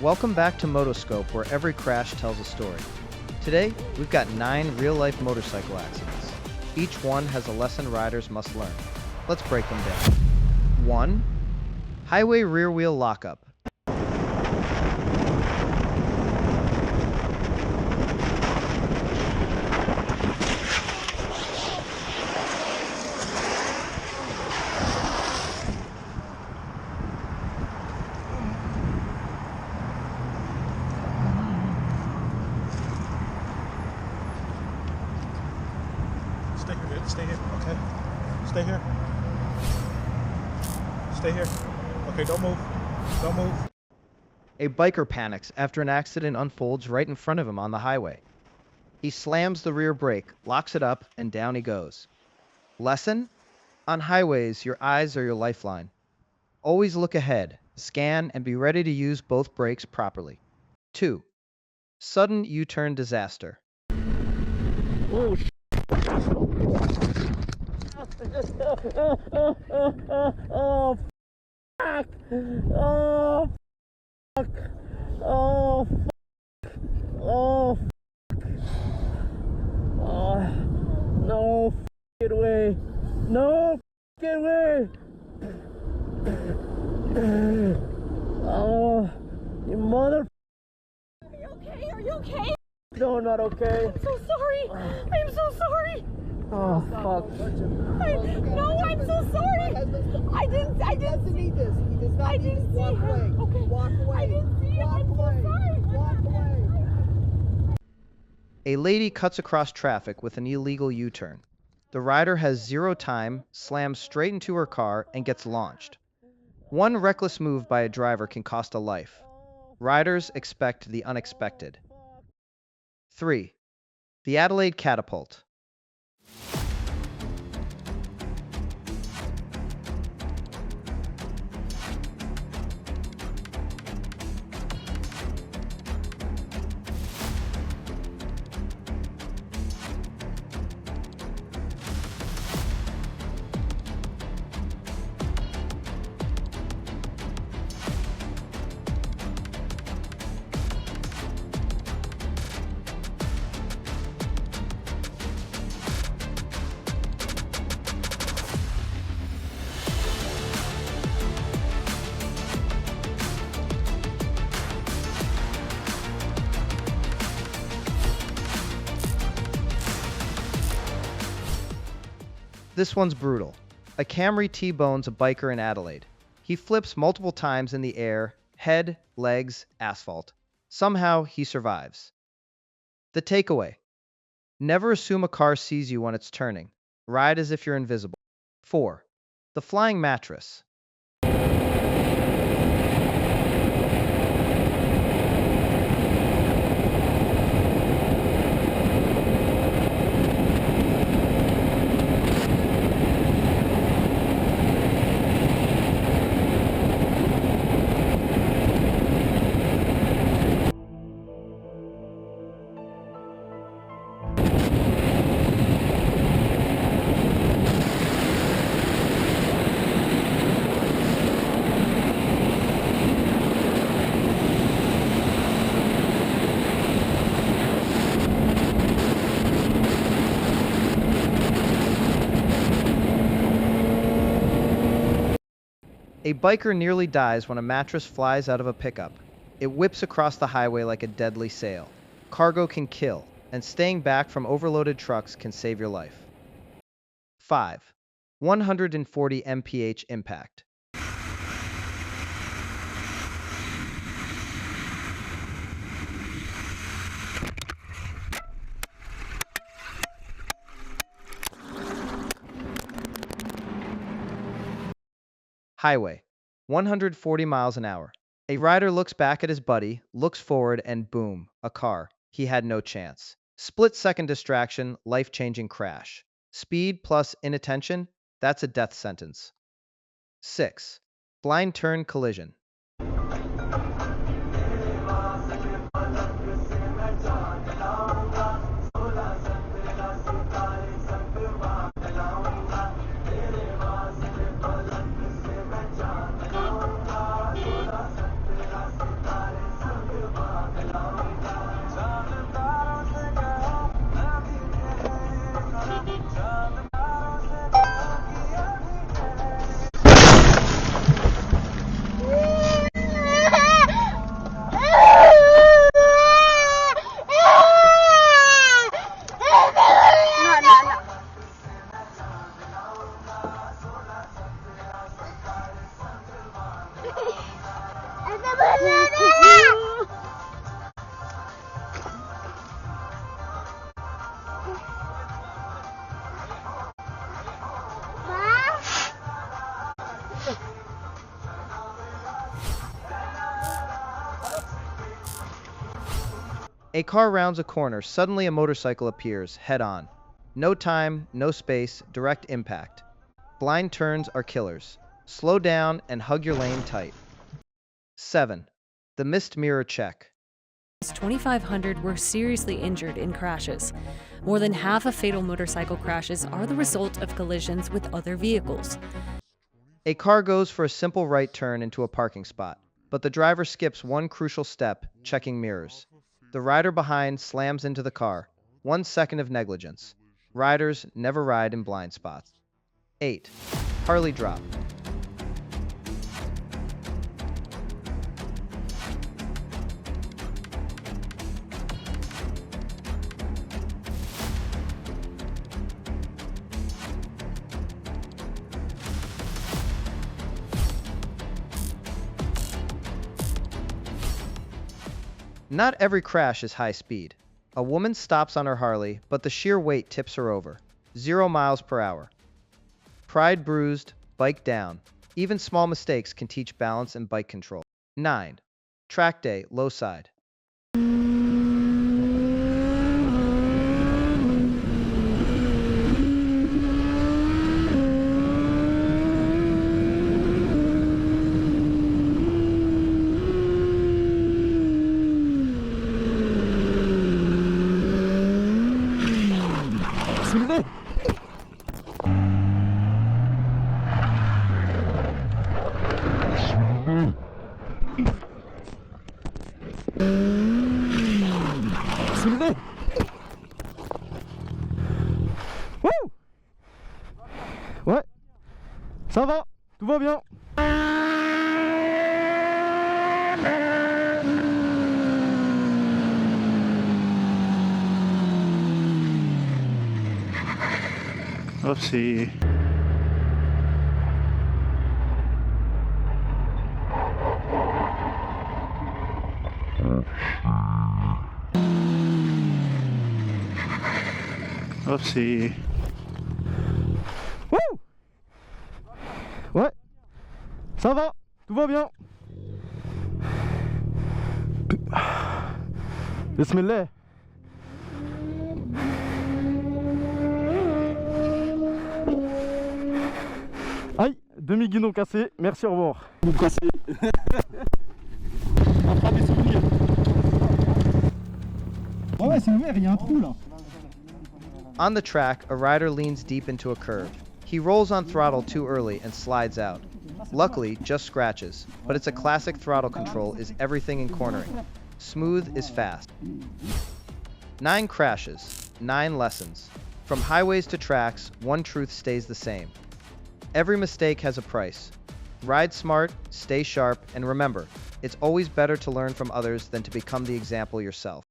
Welcome back to MotoScope, where every crash tells a story. Today, we've got 9 real-life motorcycle accidents. Each one has a lesson riders must learn. Let's break them down. 1. Highway rear wheel lockup. Stay here, okay? Stay here. Stay here. Okay, don't move. Don't move. A biker panics after an accident unfolds right in front of him on the highway. He slams the rear brake, locks it up, and down he goes. Lesson? On highways, your eyes are your lifeline. Always look ahead, scan, and be ready to use both brakes properly. 2. Sudden U-turn disaster. Oh, oh, fuck! Oh, fuck! Oh, fuck! Oh, fuck! Oh, no fucking way! No fucking way! Oh, you mother! Are you okay? Are you okay? No, I'm not okay. I'm so sorry. I'm so sorry. Oh, fuck. No, I'm so sorry. I didn't see this. He does not need to walk away. Okay. Walk away. I didn't see it. I'm so sorry. Walk away. A lady cuts across traffic with an illegal U-turn. The rider has zero time, slams straight into her car, and gets launched. One reckless move by a driver can cost a life. Riders expect the unexpected. 3. The Adelaide catapult. This one's brutal. A Camry T-bones a biker in Adelaide. He flips multiple times in the air, head, legs, asphalt. Somehow, he survives. The takeaway. Never assume a car sees you when it's turning. Ride as if you're invisible. 4. The flying mattress. A biker nearly dies when a mattress flies out of a pickup. It whips across the highway like a deadly sail. Cargo can kill, and staying back from overloaded trucks can save your life. 5. 140 mph impact. Highway, 140 miles an hour. A rider looks back at his buddy, looks forward, and boom, a car. He had no chance. Split-second distraction, life-changing crash. Speed plus inattention, that's a death sentence. 6. Blind turn collision. A car rounds a corner. Suddenly a motorcycle appears, head on. No time, no space, direct impact. Blind turns are killers. Slow down and hug your lane tight. 7. The missed mirror check. 2,500 were seriously injured in crashes. More than half of fatal motorcycle crashes are the result of collisions with other vehicles. A car goes for a simple right turn into a parking spot, but the driver skips one crucial step, checking mirrors. The rider behind slams into the car. 1 second of negligence. Riders never ride in blind spots. 8. Harley drop. Not every crash is high speed. A woman stops on her Harley, but the sheer weight tips her over. 0 miles per hour. Pride bruised, bike down. Even small mistakes can teach balance and bike control. 9. Trackday, low side. Wouh! Ouais, ça va, tout va bien. Oopsie. Oopsie. Wouh! Ouais, ça va, tout va bien. Bismillah. Aïe, demi-guidon cassé, merci, au revoir. Vous cassez. Attrape des souvenirs. Oh ouais, c'est ouvert, il y a un trou là. On the track, a rider leans deep into a curve. He rolls on throttle too early and slides out. Luckily, just scratches, but it's a classic. Throttle control is everything in cornering. Smooth is fast. 9 crashes, 9 lessons. From highways to tracks, one truth stays the same. Every mistake has a price. Ride smart, stay sharp, and remember, it's always better to learn from others than to become the example yourself.